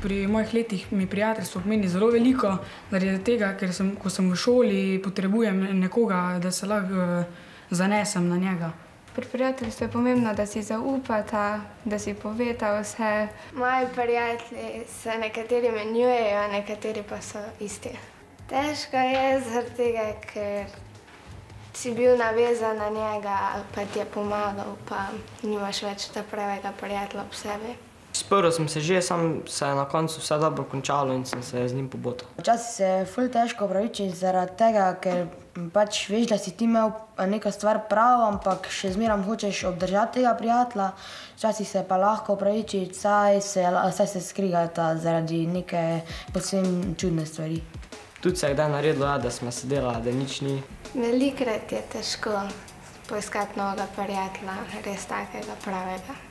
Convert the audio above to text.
pri mojih letih mi prijateljstvo pomeni zelo veliko, zaradi tega, ker ko sem v šoli, potrebujem nekoga, da se lahko zanesem na njega. Pri prijateljstvu je pomembno, da si zaupata, da si poveta vse. Moji prijatelji se nekateri menjujejo, nekateri pa so isti. Težko je zaradi tega, ker si bil navezan na njega, pa ti je pomagal, pa nimaš več ta pravega prijatelja ob sebi. Sprl sem se že, sam se je na koncu vse dobro končalo in sem se z njim pobotal. Včasih se je ful težko opravičiti zaradi tega, ker pač veš, da si ti imel neka stvar prav, ampak še zmeraj hočeš obdržati tega prijatelja. Včasih se pa lahko opravičiti, saj se skrigata zaradi neke posebno čudne stvari. Tudi se je kdaj naredilo, da smo se delali, da nič ni. Velikokrat je težko poiskati novega prijatelja, res takega pravega.